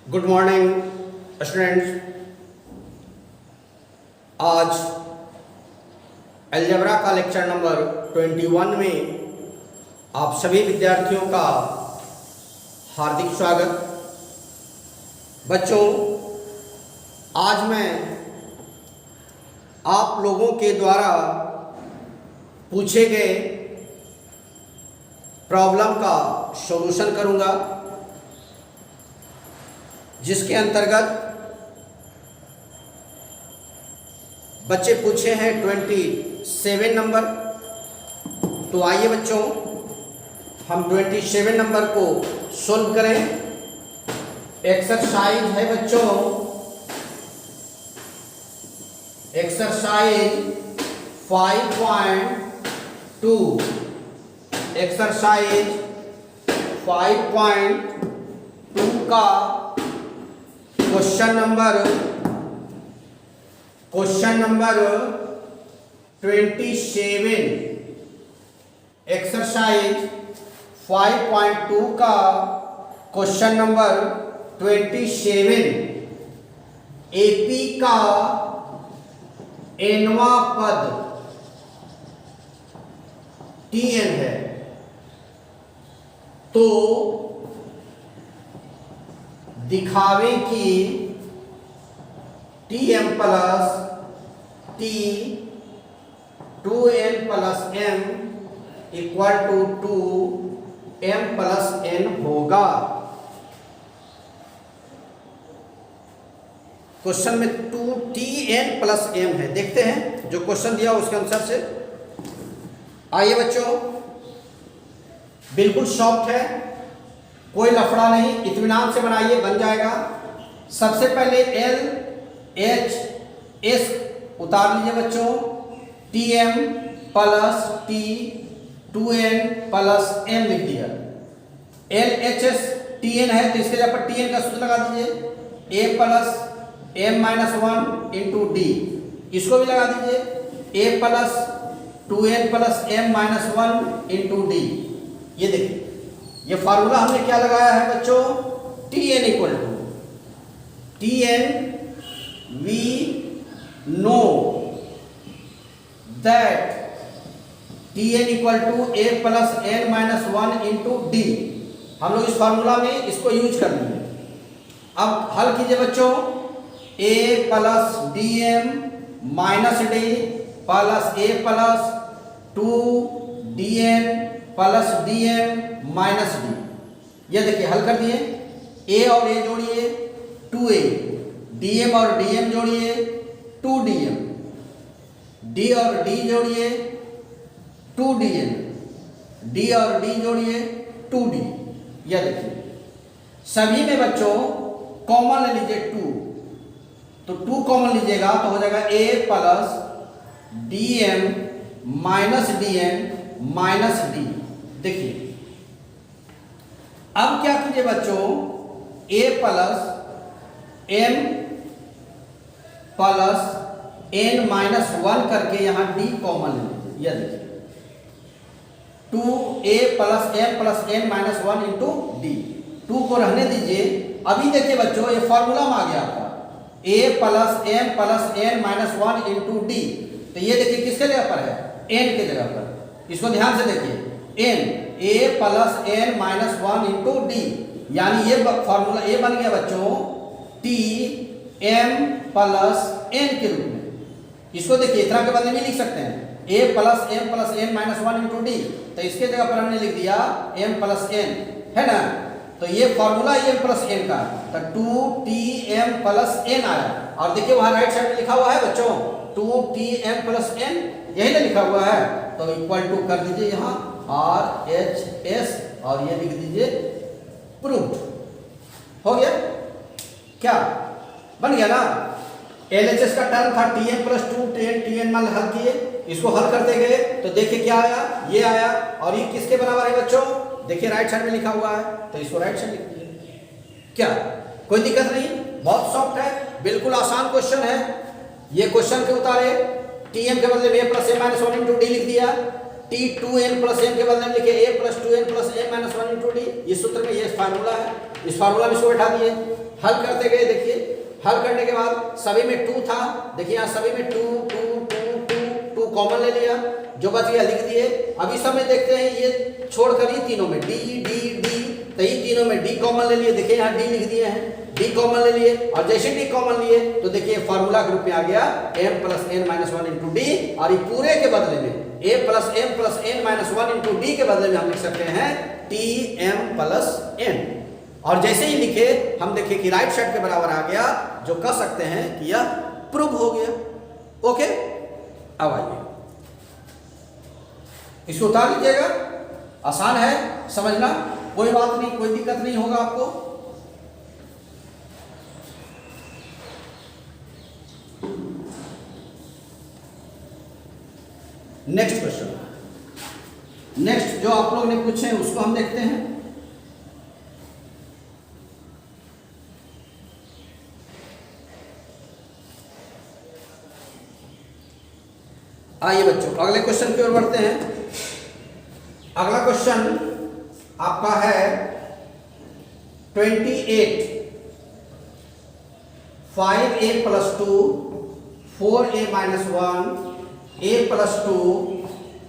Good morning students. आज algebra का lecture number 21 में आप सभी विद्यार्थियों का हार्दिक स्वागत। बच्चों, आज मैं आप लोगों के द्वारा पूछे गए प्रॉब्लम का सॉल्यूशन करूंगा, जिसके अंतर्गत बच्चे पूछे हैं 27 नंबर। तो आइए बच्चों, हम 27 नंबर को सोल्व करें। एक्सरसाइज है बच्चों, एक्सरसाइज 5.2। एक्सरसाइज 5.2 का क्वेश्चन नंबर 27। एक्सरसाइज 5.2 का क्वेश्चन नंबर 27 एपी का nवां पद Tn है। तो दिखावे कि Tm plus T 2n plus m equal to 2m plus n होगा। क्वेश्चन में 2Tn प्लस m है। देखते हैं जो क्वेश्चन दिया उसके अनुसार से। आइए बच्चों, बिल्कुल सॉफ्ट है, कोई लफड़ा नहीं, इत्मीनान से बनाइए, बन जाएगा। सबसे पहले L H S उतार लीजिए बच्चों। Tm plus T 2n plus m लिख दिया। L H S Tn है तो इसके जगह पर Tn का सूत्र लगा दीजिए, a plus m minus 1 into D. इसको भी लगा दीजिए, a plus 2n plus m minus 1 into D. ये देखिए, ये फार्मूला हमने क्या लगाया है बच्चों, Tn equal to Tn we know that Tn equal to a plus n minus 1 into d. हम लोग इस फार्मूला में इसको यूज कर लेंगे। अब हल कीजिए बच्चों, a plus d m minus d plus a plus 2dn plus dm minus d. ये देखिए हल कर दिए। a और a जोड़िए 2a, dm और dm जोड़िए 2dm, d और d जोड़िए 2dn, d और d जोड़िए 2d। यह देखिए सभी में बच्चों कॉमन ले लीजिए 2, तो 2 कॉमन लीजिएगा तो हो जाएगा a plus dm minus dn minus d। देखिए अब क्या कीजिए बच्चों, a plus m plus n minus 1 करके यहां d कॉमन ले लीजिए। यह देखिए 2a plus m plus n minus 1 into D. 2 को रहने दीजिए। अभी देखिए बच्चों, ये फॉर्मूला में आ गया आपका a plus m plus n minus 1 into D. तो ये देखिए किसके जगह पर है, n के जगह पर। इसको ध्यान से देखिए, n a plus n minus 1 into D, यानी ये फॉर्मूला ये बन गया बच्चों t m प्लस n के रूप में। इसको देखिए इतना के बदले में लिख सकते हैं a plus m plus n minus 1 into D. तो इसके जगह पर हमने लिख दिया m प्लस n, है ना। तो ये फॉर्मूला m प्लस n का, तो 2tm प्लस n आया। और देखिए वहां राइट साइड में लिखा हुआ है बच्चों 2tm प्लस n, यही ना लिखा हुआ है। तो इक्वल टू कर दीजिए यहाँ RHS और ये लिख दीजिए प्रूव्ड। हो गया, क्या बन गया ना। LHS का टर्म था Tm प्लस 2 Tn मान हल किए, इसको हल करते गए तो देखिए क्या आया, ये आया। और ये किसके बराबर है बच्चों, देखिए राइट साइड में लिखा हुआ है, तो इसको राइट साइड लिख दीजिए। क्या कोई दिक्कत नहीं, बहुत सॉफ्ट है, बिल्कुल आसान क्वेश्चन है। ये क्वेश्चन के उतारे Tm के बदले में a plus m minus 1 into D लिख दिया, T2n प्लस m के बदले में लिखे a plus 2n plus m minus 1 into D. इस सूत्र में ये फार्मूला है, इस फार्मूला में इसको बैठा दिए, हल करते गए। देखिए हल करने के बाद सभी में 2 था, देखिए यहाँ सभी में 2 2 2 2 2 कॉमन ले लिया, जो बच गया लिख दिए। अभी समय देखते हैं ये छोड़कर ही तीनों में डी डी डी, तो ये तीनों में डी कॉमन ले लिए, देखिए यहाँ डी लिख दिए हैं, डी कॉमन ले लिए, और जैसे डी कॉमन लिए तो देखिए फार्मूला के रूप में आ गया m plus n minus 1 into D, और ये पूरे के बदले में a plus m plus n minus 1 into D के बदले में हम लिख सकते हैं Tm प्लस n। और जैसे ही लिखे हम देखें कि राइट साइड के बराबर आ गया, जो कह सकते हैं कि यह प्रूव हो गया। ओके, अब आइए इसको उतार लीजिएगा, आसान है समझना, कोई बात नहीं, कोई दिक्कत नहीं होगा आपको। नेक्स्ट क्वेश्चन, नेक्स्ट जो आप लोग ने पूछे हैं उसको हम देखते हैं। आइए बच्चों अगले क्वेश्चन की ओर बढ़ते हैं। अगला क्वेश्चन आपका है 28, 5a plus 2 4a minus 1 a plus 2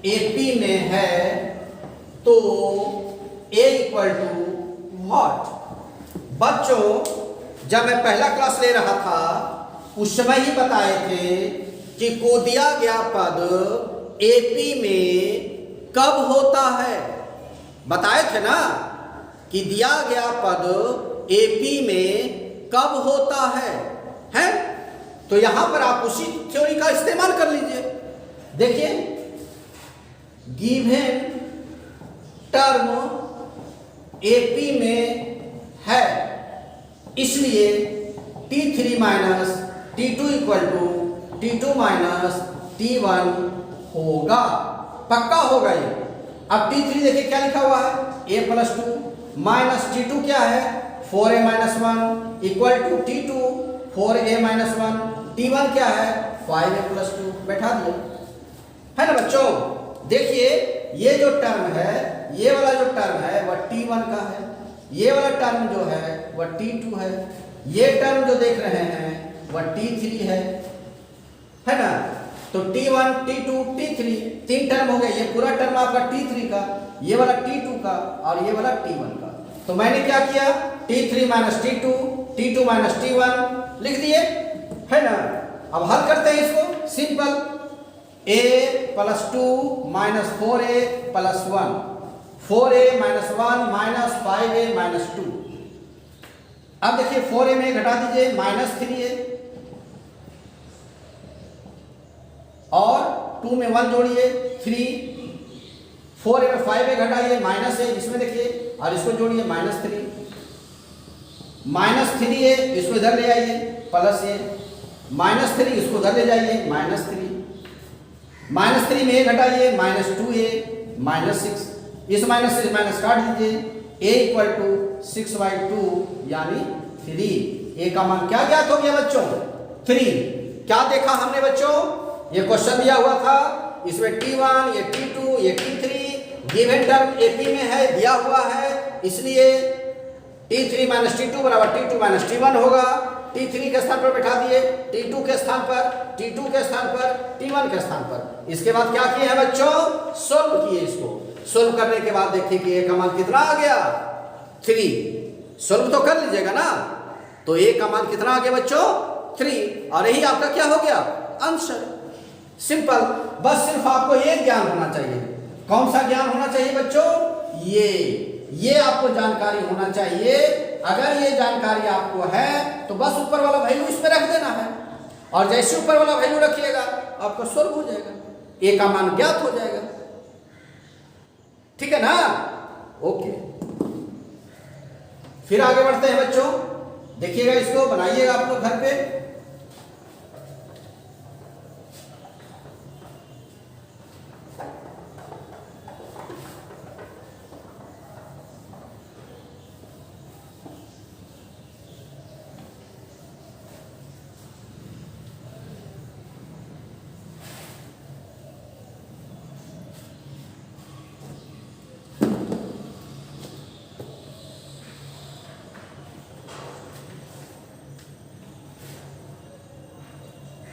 AP में है, तो a इक्वल टू व्हाट। बच्चों जब मैं पहला क्लास ले रहा था उस समय ही बताए थे कि को दिया गया पद AP में कब होता है, बताए थे ना कि दिया गया पद AP में कब होता है? तो यहां पर आप उसी थ्योरी का इस्तेमाल कर लीजिए। देखिए गिवन टर्म AP में है, इसलिए T3 minus T2 equal to T2 minus T1 होगा, पक्का होगा ये। अब T3 देखिए क्या लिखा हुआ है, a प्लस 2 माइनस T2 क्या है 4a minus 1 equal to T2 4a minus 1, T1 क्या है 5a प्लस 2, बैठा दिए, है ना बच्चों। देखिए ये जो टर्म है, ये वाला जो टर्म है वह T1 का है, ये वाला टर्म जो है वह T2 है, ये टर्म जो देख रहे हैं वह T3 है ना। तो T1 T2 T3 तीन टर्म हो गए, ये पूरा टर्म आपका T3 का, ये वाला T2 का और ये वाला T1 का। तो मैंने क्या किया T3 minus T2 T2 minus T1 लिख दिए, है ना। अब हल करते हैं इसको, simple a plus 2 minus 4a plus 1 4a minus 1 minus 5a minus 2। अब देखिए 4a में घटा दीजिए माइनस 3a और 2 में 1 जोड़िए 3, 4a में 5a घटाइए माइनस है, इसमें देखिए और इसको जोड़िए माइनस 3 3a इसको इधर ले आइए प्लस a माइनस 3 इसको उधर ले जाइए माइनस 3 में a घटाइए माइनस 2a माइनस 6, इस माइनस से माइनस काट दीजिए, a इक्वल टू 6/2 यानी 3। a का मान क्या ज्ञात हो गया बच्चों 3। क्या देखा हमने बच्चों, ये क्वेश्चन दिया हुआ था, इसमें T1 ये T2 ये T3 गिवन टर्म AP में है, दिया हुआ है, इसलिए T3 माइनस T2 बराबर T2 माइनस T1 होगा। T3 के स्थान पर बैठा दिए, T2 के स्थान पर, T2 के स्थान पर, T1 के स्थान पर। इसके बाद क्या किए हैं बच्चों, सोल्व किए। इसको सोल्व करने के बाद देखिए कि a का मान कितना आ गया 3। सोल्व तो कर लीजिएगा ना, तो a का मान कितना आ गया बच्चों 3, और यही आपका क्या हो गया आंसर। सिंपल, बस सिर्फ आपको ये ज्ञान होना चाहिए। कौन सा ज्ञान होना चाहिए बच्चों, ये आपको जानकारी होना चाहिए। अगर ये जानकारी आपको है तो बस ऊपर वाला वैल्यू इसमें रख देना है, और जैसे ऊपर वाला वैल्यू रखिएगा आपका सोल्व हो जाएगा, a का मान ज्ञात हो जाएगा। ठीक है ना, ओके। फिर आगे बढ़ते हैं बच्चों, देखिएगा इसको बनाइएगा आप लोग घर पे।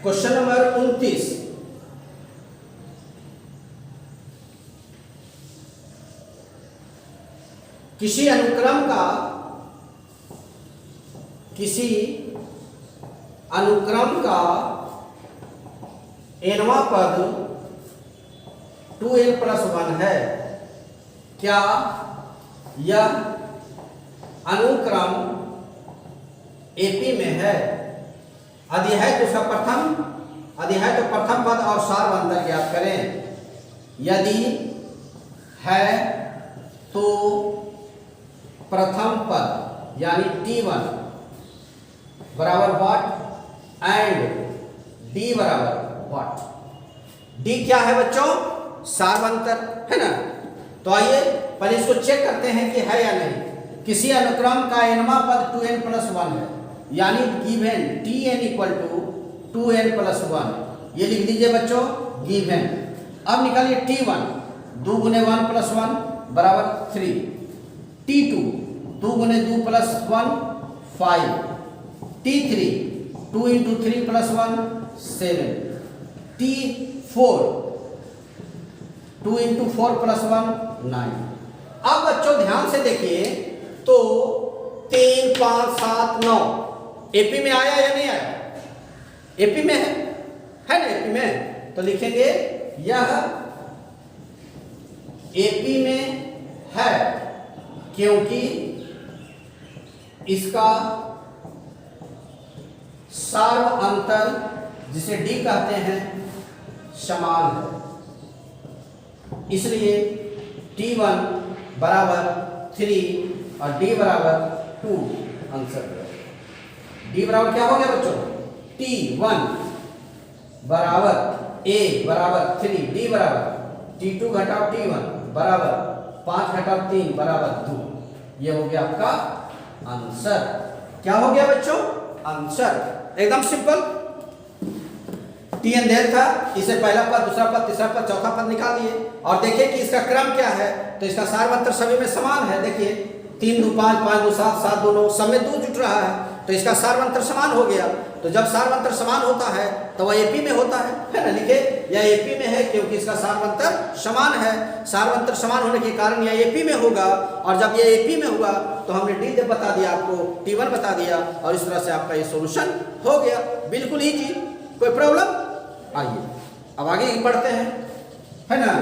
क्वेश्चन नंबर 29, किसी अनुक्रम का nवां पद 2n+1 है। क्या यह अनुक्रम एपी में है? यदि है तो प्रथम पद और सार अंतर ज्ञात करें। यदि है तो प्रथम पद यानी T1 बराबर व्हाट एंड D बराबर व्हाट। D क्या है बच्चों? सारवंतर है ना। तो आइए पहले इसको चेक करते हैं कि है या नहीं। किसी अनुक्रम का nवां पद 2n+1 है, यानी गिवन Tn = 2n+1। ये लिख दीजिए बच्चों गिवन। अब निकालिए T1 2 × 1 + 1 बराबर 3, T2 2 × 2 + 1 5, T3 2 × 3 + 1 7, T4 2 × 4 + 1 9। अब बच्चों ध्यान से देखिए तो 3 5 7 9 एपी में आया या नहीं आया? एपी में है ना? एपी में तो लिखेंगे यह एपी में है क्योंकि इसका सार्व अंतर जिसे D कहते हैं समान है, इसलिए T1 बराबर 3 और D बराबर 2 आंसर है। D बराबर क्या हो गया बच्चों? T1 बराबर A बराबर 3, D बराबर T2 घटाओ T1 बराबर 5 घटाओ 3 बराबर 2। ये हो गया आपका आंसर। क्या हो गया बच्चों? आंसर। एकदम सिंपल। Tn देर था, इसे पहला पद, दूसरा पद, तीसरा पद, चौथा पद निकाल दिए और देखिए कि इसका क्रम क्या है। तो इसका सारवंतर सभी में समान है। देखिए 3 2 5 5 2 7 7 2 9 सब में 2 जुट रहा है, तो इसका सारवंतर समान हो गया। तो जब सारवंतर समान होता है तो वह एपी में होता है ना। लिखे यह एपी में है क्योंकि इसका सारवंतर समान है। सारवंतर समान होने के कारण यह एपी में होगा, और जब यह एपी में हुआ तो हमने डी बता दिया, आपको T1 बता दिया, और इस तरह से आपका ये सॉल्यूशन हो गया। बिल्कुल इजी, कोई प्रॉब्लम? आइए अब आगे बढ़ते हैं, है ना।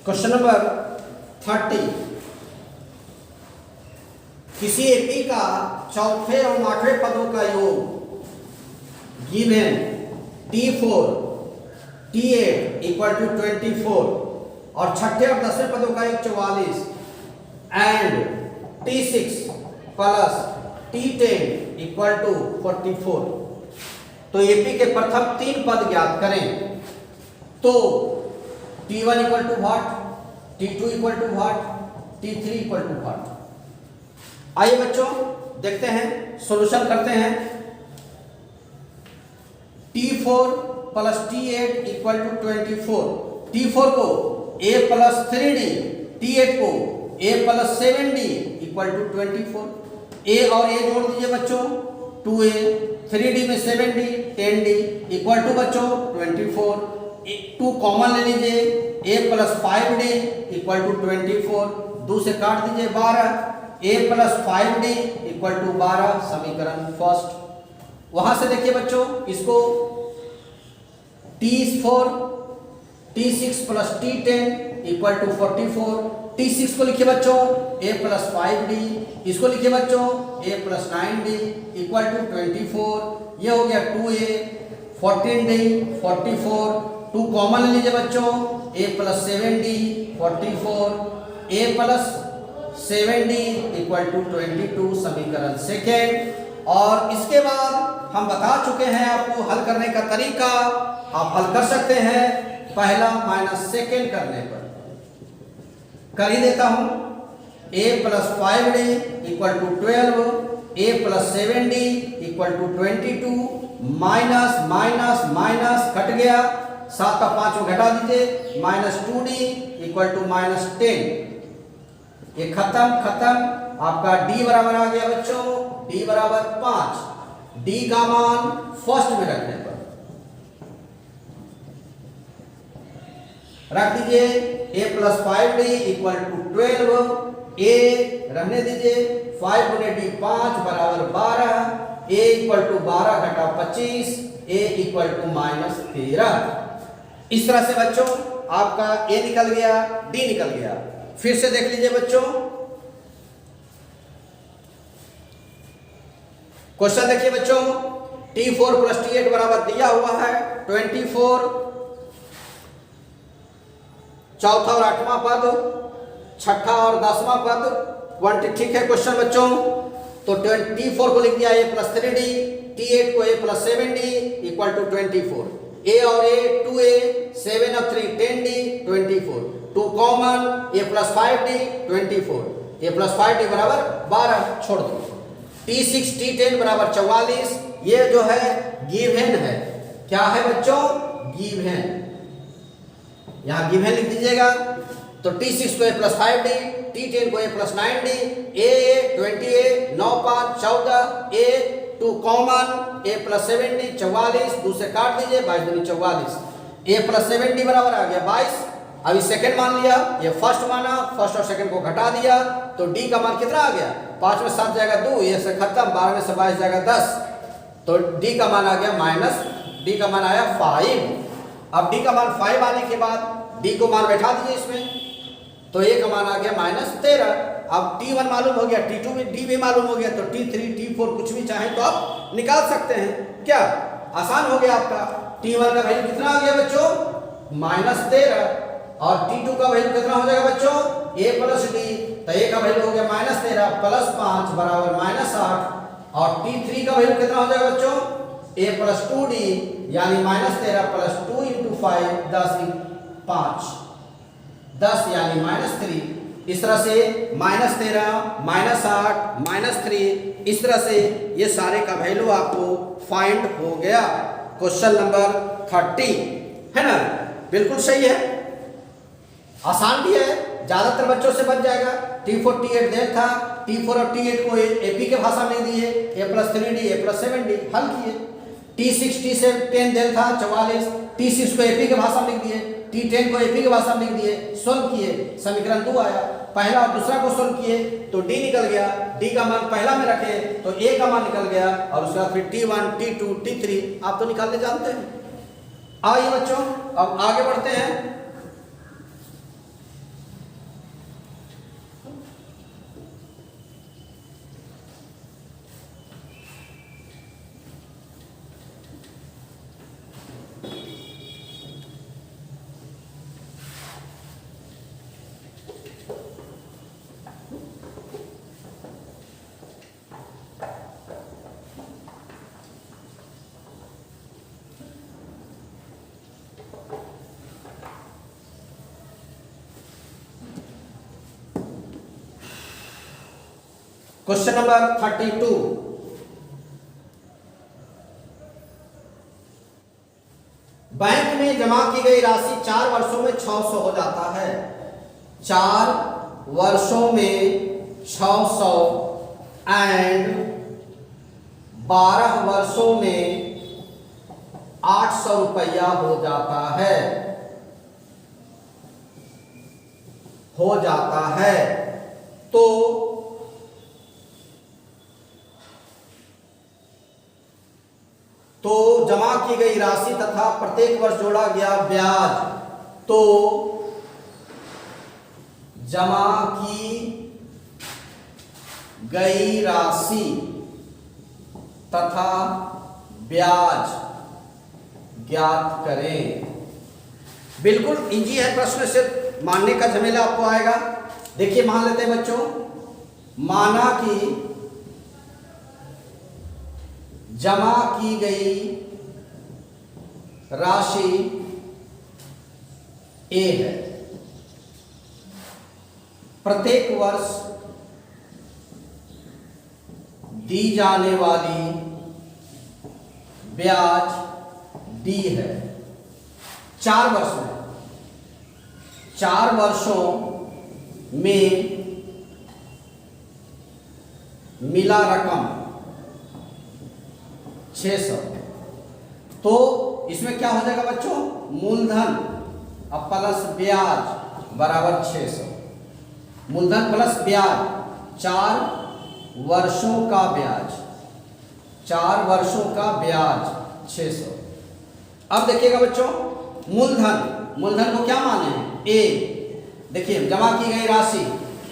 क्वेश्चन नंबर 30, किसी एपी का चौथे और 8वें पदों का योग गिवन T4 T8 = 24 और छठे और 10वें पदों का योग 44 एंड T6 प्लस T10 = 44। तो एपी के प्रथम 3 पद ज्ञात करें। तो T1 = what, T2 = what, T3 = what. आइए बच्चों देखते हैं, सॉल्यूशन करते हैं। T4 + T8 = 24। T4 को A + 3D, T8 को A + 7D = 24। A और A जोड़ दीजिए बच्चों, 2A, 3D में 7D, 10D = बच्चों 24। 2 कॉमन ले लीजिए, A + 5D = 24, 2 से काट दीजिए 12, A + 5D = 12, समीकरण फर्स्ट। वहां से देखिए बच्चों इसको T4 T6 + T10 = 44। T6 को लिखिए बच्चों A + 5D, इसको लिखिए बच्चों A + 9D = 24। ये हो गया 2A, 14D 44, टू कॉमन ले लीजिए बच्चों, a plus 7d 44, a plus 7d equal to 22 समीकरण सेकेंड। और इसके बाद हम बता चुके हैं आपको हल करने का तरीका, आप हल कर सकते हैं पहला माइनस सेकेंड करने पर। कर ही देता हूं, a plus 5d equal to 12, a plus 7d equal to 22, minus minus minus cut गया, 7 का 5 घटा दीजिए, minus 2d equal to minus 10, ये खत्म खत्म। आपका d बराबर आ गया बच्चों, d बराबर 5, d का मान फर्स्ट में रखने पर रख दीजिए, a plus 5d equal to 12, a रहने दीजिए, 5 गुने d 5 बराबर 12, a इक्वल टू 12 घटा 25, a इक्वल टू माइनस 13। इस तरह से बच्चों आपका a निकल गया, d निकल गया। फिर से देख लीजिए बच्चों, क्वेश्चन देखिए बच्चों, t4 प्लस t8 बराबर दिया हुआ है 24, चौथा और आठवां पद, छठा और 10वां पद 20, ठीक है क्वेश्चन बच्चों। तो t4 को लिख दिया a प्लस 3d, t8 को a plus 7d equal to 24, a और a 2a, 7 और 3 10d 24, 2 common, a plus 5d 24, a plus 5d बराबर 12, छोड़ दो। t6 t10 बराबर 44, ये जो है गिवन है, क्या है बच्चों, गिवन, यहां गिवन लिख दीजिएगा। तो t6 को a प्लस 5d, t10 को a plus 9d, a 20a 9 5 14, a 2 common, a plus 7d 44, 2 से काट दीजिए, 22 दूनी 44, a प्लस 7d बराबर आ गया 22। अभी सेकंड मान लिया, ये फर्स्ट माना, फर्स्ट और सेकंड को घटा दिया, तो d का मान कितना आ गया, 5 में 7 जाएगा 2, ये से खत्म, 12 में से 22 जाएगा 10, तो d का मान आ गया माइनस, d का मान आया 5। अब d का मान 5 आने के बाद d को मान बैठा दीजिए इसमें, तो a का मान आ गया माइनस 13। अब t1 मालूम हो गया, t2 में d भी मालूम हो गया, तो t3 t4 कुछ भी चाहे तो आप निकाल सकते हैं, क्या आसान हो गया आपका। t1 का वैल्यू कितना आ गया बच्चों, माइनस 13, और t2 का वैल्यू कितना हो जाएगा बच्चों, a प्लस d, तो a का वैल्यू हो गया माइनस 13 प्लस 5 बराबर माइनस 8, और t3 का वैल्यू कितना हो जाएगा बच्चों, a प्लस 2d यानी माइनस 13 प्लस 2 इंटू 5 10 10 यानी माइनस 3। इस तरह से माइनस 13 माइनस 8 माइनस 3, इस तरह से ये सारे का वैल्यू आपको फाइंड हो गया। क्वेश्चन नंबर 30 है ना, बिल्कुल सही है, आसान भी है, ज्यादातर बच्चों से बच जाएगा। t4 t8 देख था, t4 और t8 को AP के भाषा में दिए, a plus 3d a plus 7d हल किए। t6 t10 देख था 44, t6 को AP के भाषा में लिख दिए, t10 को AP के भाषा में लिख दिए, सोल्व किए, समीकरण 2 आया, पहला और दूसरा को सोल्व किए तो d निकल गया, d का मान पहला में रखे तो a का मान निकल गया, और उसके बाद फिर t1 t2 t3 आप तो निकालने जानते हैं। आइए बच्चों अब आगे बढ़ते हैं। क्वेश्चन नंबर 32, बैंक में जमा की गई राशि 4 वर्षों में 600 हो जाता है। 4 वर्षों में 600 एंड 12 वर्षों में 800 रुपया हो जाता है, तो जमा की गई राशि तथा प्रत्येक वर्ष जोड़ा गया ब्याज, तो जमा की गई राशि तथा ब्याज ज्ञात करें। बिल्कुल इजी है प्रश्न, सिर्फ मानने का झमेला आपको आएगा। देखिए मान लेते हैं बच्चों, माना कि जमा की गई राशि ए है, प्रत्येक वर्ष दी जाने वाली ब्याज डी है। 4 वर्ष में, 4 वर्षों में मिला रकम 600। तो इसमें क्या हो जाएगा बच्चों, मूलधन अब प्लस ब्याज बराबर 600। मूलधन प्लस ब्याज, 4 वर्षों का ब्याज, 4 वर्षों का ब्याज 600। अब देखिएगा बच्चों, मूलधन, मूलधन को क्या माने हैं, ए। देखिए जमा की गई राशि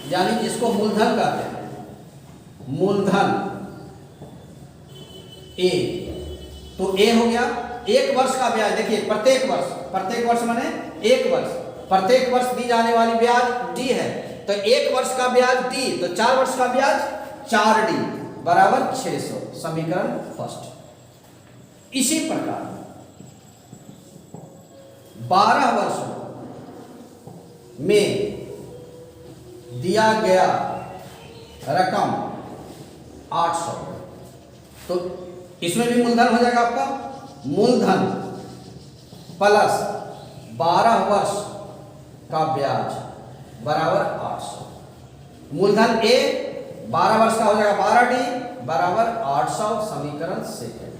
यानी जिसको मूलधन कहते हैं, मूलधन ए। तो ए हो गया। 1 वर्ष का ब्याज, देखिए प्रत्येक वर्ष, प्रत्येक वर्ष माने 1 वर्ष, प्रत्येक वर्ष दी जाने वाली ब्याज डी है। तो 1 वर्ष का ब्याज डी, तो 4 वर्ष का ब्याज 4D बराबर 600, समीकरण फर्स्ट। इसी प्रकार 12 वर्षों में दिया गया रकम 800। तो इसमें भी मूलधन हो जाएगा आपका, मूलधन प्लस 12 वर्ष का ब्याज बराबर 800। मूलधन ए 12 वर्ष का हो जाएगा 12D बराबर 800, समीकरण सेकंड।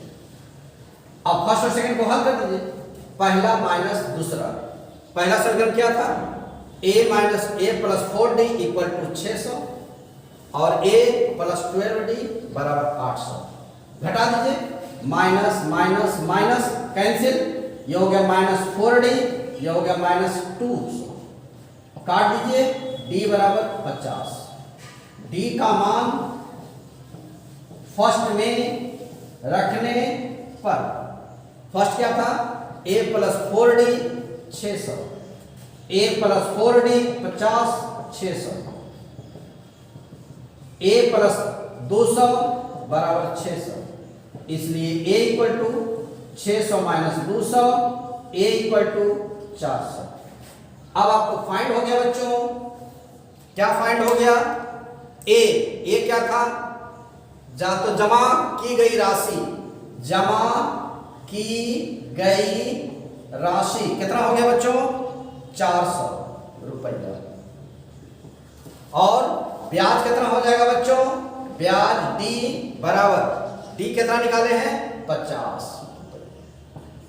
अब फर्स्ट और सेकंड को हल कर दीजिए, पहला माइनस दूसरा। पहला समीकरण क्या था, a minus a plus 4D equal to 600 और a प्लस 12D बराबर 800। घटा दीजिए, माइनस माइनस माइनस कैंसिल, ये हो गया माइनस 4D, ये हो गया माइनस 200। काट दीजिए, d बराबर 50। d का मान फर्स्ट में रखने पर, फर्स्ट क्या था, a plus 4D 600, a plus 4D 50 600, a plus 200 बराबर 600। इसलिए a equal to 600 minus 200, a equal to 400। अब आपको फाइंड हो गया बच्चों, क्या फाइंड हो गया, ए क्या था, तो जमा की गई राशि, जमा की गई राशि कितना हो गया बच्चों, 400 रुपया। और ब्याज कितना हो जाएगा बच्चों, ब्याज डी बराबर, डी कितना निकाले हैं 50।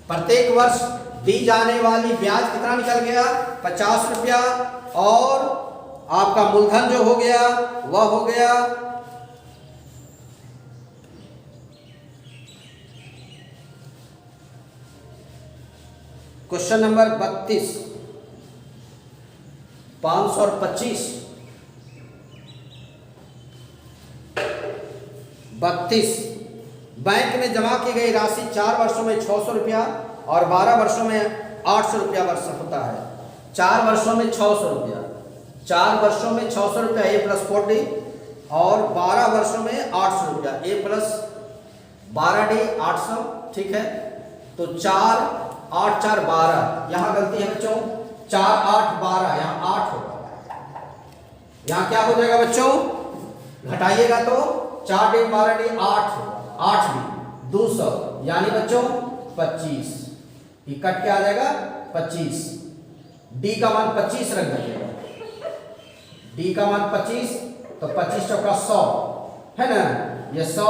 प्रत्येक वर्ष दी जाने वाली ब्याज कितना निकल गया 50 रुपया। और आपका मूलधन जो हो गया वह हो गया क्वेश्चन नंबर 32, 525 32। बैंक में जमा की गई राशि 4 वर्षों में 600 रुपया और 12 वर्षों में 800 रुपया वर्ष होता है। 4 वर्षों में 600 रुपया, 4 वर्षों में 600 रुपया ए प्लस 4D और 12 वर्षों में 800 रुपया ए प्लस 12D 800। ठीक है, तो 4 8 4 12, यहाँ गलती है बच्चों, 4 8 12, यहाँ 8 होगा। यहाँ क्या हो जाएगा बच्चों, घटाइएगा तो 4D 12D 8 होगा, 8D 200 यानी बच्चों 25, ये कट के आ जाएगा 25। डी का मान 25 रख दीजिएगा, डी का मान 25, तो 25 चौका 100 है ना, ये 100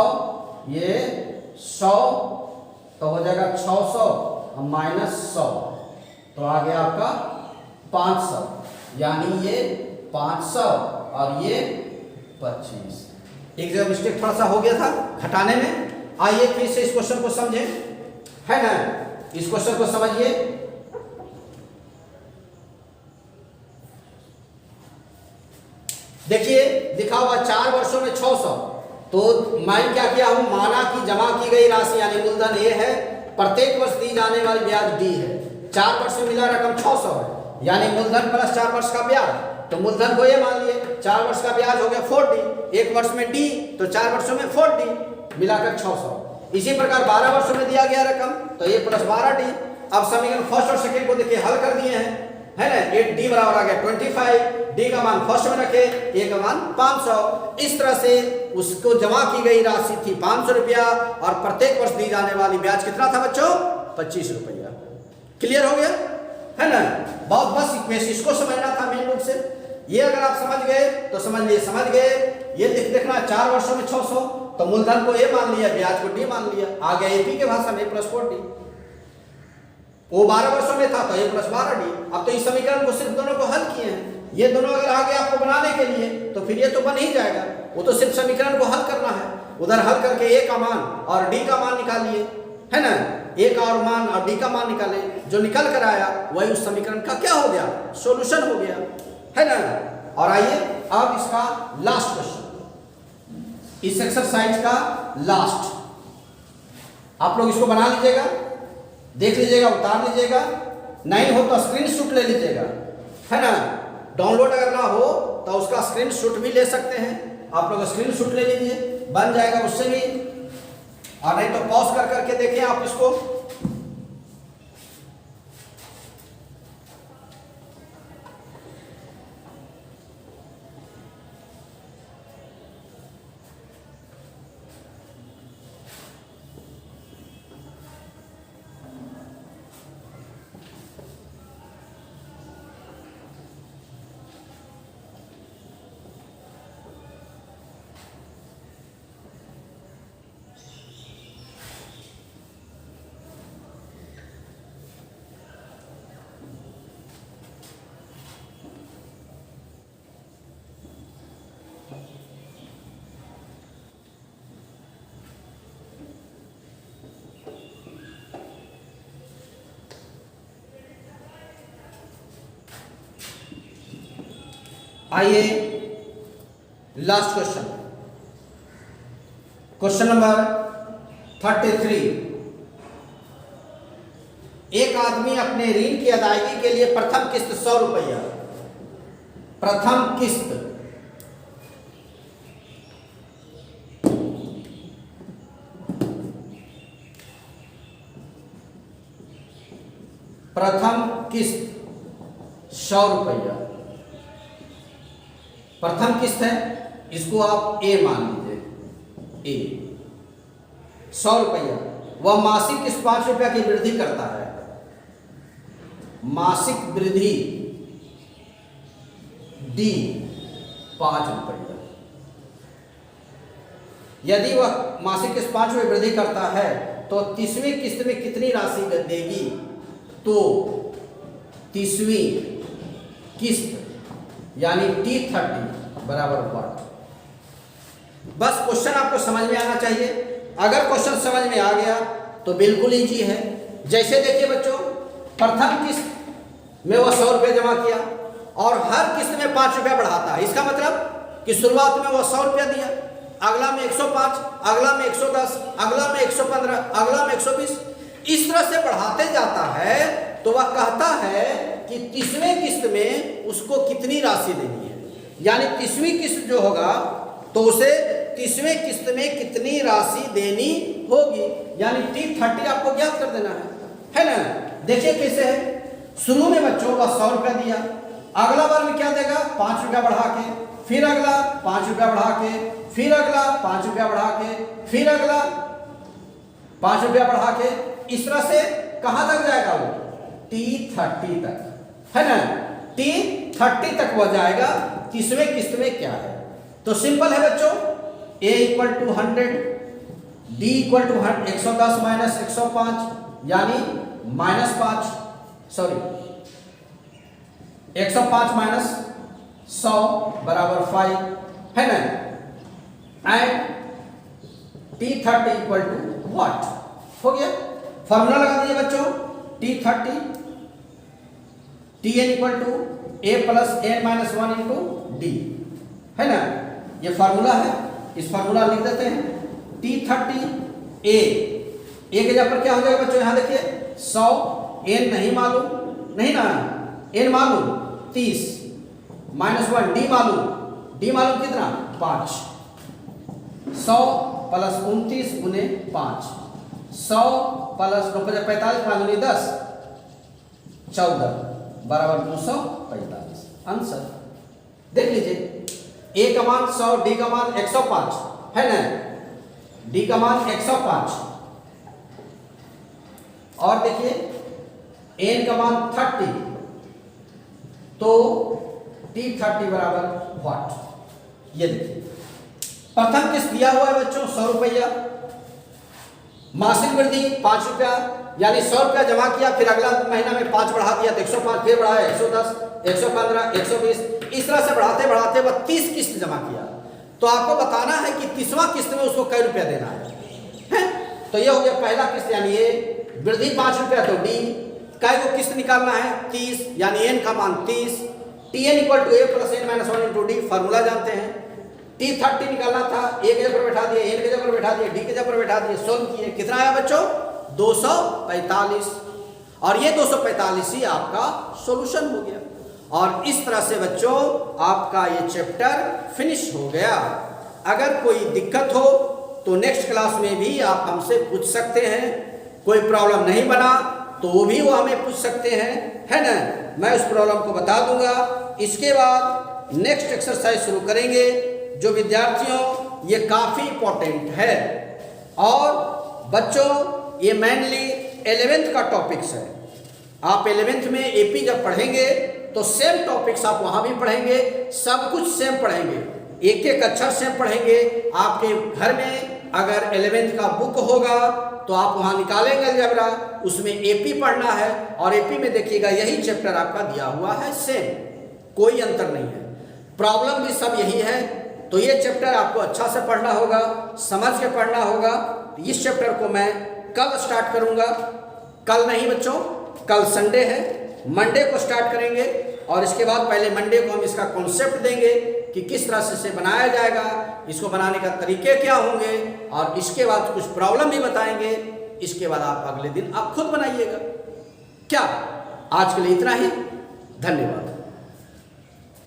ये 100 तो हो जाएगा 600 और माइनस 100 तो आ गया आपका 500, यानी ये 500 और ये 25। एक जगह मिस्टेक थोड़ा सा हो गया था घटाने में। आइए फिर से इस क्वेश्चन को समझें, है ना, इस क्वेश्चन को समझिए। देखिए लिखा हुआ 4 वर्षों में 600, तो मैं क्या किया हूं, माना कि जमा की गई राशि यानी मूलधन ए है, प्रत्येक वर्ष दी जाने वाली ब्याज डी है। 4 वर्ष में मिला रकम 600 है, यानी मूलधन प्लस 4 वर्ष का ब्याज। तो मूलधन को ये मान लिए 4 वर्ष का ब्याज हो गया 4D, 1 वर्ष में D, तो 4 वर्षों में 4D मिलाकर 600। इसी प्रकार 12 वर्षों में दिया गया रकम तो A प्लस 12D। अब समीकरण फर्स्ट और सेकंड को देखिए हल कर दिए हैं, है ना। 8D बराबर आ गया 25, D का मान फर्स्ट में रखे, A का मान 500। इस तरह से उसको जमा की गई राशि थी 500 रुपया और प्रत्येक वर्ष दी जाने वाली ब्याज कितना था बच्चों? 25 रुपया। क्लियर हो गया, है ना। बहुत बस इक्वेशन इसको समझना था मेन रूप से। ये अगर आप समझ गए तो समझ लिए, समझ गए। ये देखना 4 वर्षों में 600, तो मूलधन को A मान लिया, ब्याज को D मान लिया। आ गया AP के भाषा में A प्लस 4D। वो 12 वर्षों में था तो A प्लस 12D। अब तो इस समीकरण को सिर्फ दोनों को हल किए हैं। ये दोनों अगर आगे आपको बनाने के लिए तो फिर ये तो बन ही जाएगा। वो तो सिर्फ समीकरण को हल करना है। उधर हल करके A का मान और D का मान निकालिए, है ना। A का और मान और D का मान निकाले, जो निकल कर आया वही उस समीकरण का क्या हो गया? सॉल्यूशन हो गया, है ना। और आइए अब इसका लास्ट क्वेश्चन, इस एक्सरसाइज का लास्ट। आप लोग इसको बना लीजिएगा, देख लीजिएगा, उतार लीजिएगा। नहीं हो तो स्क्रीनशॉट ले लीजिएगा, है ना। डाउनलोड अगर ना हो तो उसका स्क्रीनशॉट भी ले सकते हैं। आप लोग स्क्रीनशॉट ले लीजिए, बन जाएगा उससे भी। और नहीं तो पॉज कर करके देखें आप इसको। आइए लास्ट क्वेश्चन, क्वेश्चन नंबर 33। एक आदमी अपने ऋण की अदायगी के लिए प्रथम किस्त 100 रुपया, प्रथम किस्त प्रथम किस्त 100 रुपया, प्रथम किस्त है, इसको आप A मान लीजिए। A 100 रुपया। वह मासिक किस्त 5 रुपया की वृद्धि करता है। मासिक वृद्धि D 5 रुपया। यदि वह मासिक किस्त 5 रुपये वृद्धि करता है तो 30वीं किस्त में कितनी राशि देगी? तो 30वीं किस्त यानी T30 बराबर 1। बस क्वेश्चन आपको समझ में आना चाहिए। अगर क्वेश्चन समझ में आ गया तो बिल्कुल इजी है। जैसे देखिए बच्चों, प्रथम किस्त में वह 100 रुपये जमा किया और हर किस्त में 5 रुपया बढ़ाता है। इसका मतलब कि शुरुआत में वह 100 रुपया दिया, अगला में 105, अगला में 110, अगला में 115, अगला में 120। इस तरह से बढ़ाते जाता है। तो वह कहता है कि 30वें किस्त में उसको कितनी राशि देनी है, यानी 30वीं किस्त जो होगा तो उसे 30वें किस्त में कितनी राशि देनी होगी, यानी T30 आपको ज्ञात कर देना है ना। देखिए कैसे है। शुरू में बच्चों का 100 रुपया दिया, अगला बार में क्या देगा? 5 रुपया बढ़ा के, फिर अगला 5 रुपया बढ़ा के, फिर अगला 5 रुपया बढ़ा के, फिर अगला 5 रुपया बढ़ा के। इस तरह से कहां तक जाएगा? वो T30 तक, है ना। T30 तक वह जाएगा। 30वें किस्त में क्या है? तो सिंपल है बच्चों, A equal to 100, D equal to 110 minus 105 यानी -5, सॉरी 105 माइनस 100 बराबर 5, है ना। And T30 equal to what? हो गया। फॉर्मूला लगा दीजिए बच्चों। T30 Tn equal to A plus n minus 1 into D, है ना। ये फार्मूला है, इस फार्मूला लिख देते हैं। T30 A के जगह पर क्या हो जाएगा बच्चों? यहाँ देखिए 100 n नहीं मालूम, नहीं ना, n मालूम 30 माइनस 1 d मालूम, d मालूम कितना 5, 100 प्लस 29 गुने 5, 100 प्लस 45 5 गुने 10 14 बराबर 245 आंसर। देख लीजिए a का मान 100, d का मान 105 है ना, d का मान 105 और देखिए n का मान 30 तो t30 बराबर व्हाट, ये देखिए प्रथम किस्त दिया हुआ है बच्चों 100 रुपया, मासिक वृद्धि 5 रुपया, यानी 100 रुपया जमा किया, फिर अगला महीना में 5 बढ़ा दिया तो 105, फिर बढ़ाया 110, 115, 120, इस तरह से बढ़ाते बढ़ाते वह 30 किस्त जमा किया। तो आपको बताना है कि 30वां किस्त में उसको कै रुपया देना है? तो ये हो गया पहला किस्त, यानी ये वृद्धि 5 रुपया तो डी, कै को किस्त निकालना है 30, यानी एन का मान 30, t n equal to a plus n minus 1 into d, formula जानते हैं। t30 निकालना था, ए के जगह पर बैठा दिए, एन के जगह पर बैठा दिए, डी के जगह पर बैठा दिए, सोल्व किए, कितना आया बच्चों 245, और ये 245 ही आपका सॉल्यूशन हो गया। और इस तरह से बच्चों आपका ये चैप्टर फिनिश हो गया। अगर कोई दिक्कत हो तो नेक्स्ट क्लास में भी आप हमसे पूछ सकते हैं, कोई प्रॉब्लम नहीं बना तो वो भी वो हमें पूछ सकते हैं, है ना, मैं उस प्रॉब्लम को बता दूंगा। इसके बाद नेक्स्ट एक्सरसाइज शुरू करेंगे जो विद्यार्थियों ये काफ़ी इंपॉर्टेंट है, और बच्चों ये मेनली 11th का टॉपिक्स है। आप 11th में एपी जब पढ़ेंगे तो सेम टॉपिक्स आप वहाँ भी पढ़ेंगे, सब कुछ सेम पढ़ेंगे, एक एक अक्षर सेम पढ़ेंगे। आपके घर में अगर 11th का बुक होगा तो आप वहाँ निकालेंगे अलजेब्रा, उसमें एपी पढ़ना है, और एपी में देखिएगा यही चैप्टर आपका दिया हुआ है सेम, कोई अंतर नहीं है, प्रॉब्लम भी सब यही है। तो ये चैप्टर आपको अच्छा से पढ़ना होगा, समझ के पढ़ना होगा। इस चैप्टर को मैं कल स्टार्ट करूँगा, कल नहीं बच्चों, कल संडे है, मंडे को स्टार्ट करेंगे, और इसके बाद पहले मंडे को हम इसका कॉन्सेप्ट देंगे कि किस तरह से इसे बनाया जाएगा, इसको बनाने का तरीके क्या होंगे, और इसके बाद कुछ प्रॉब्लम भी बताएंगे। इसके बाद आप अगले दिन आप खुद बनाइएगा। क्या आज के लिए इतना ही, धन्यवाद।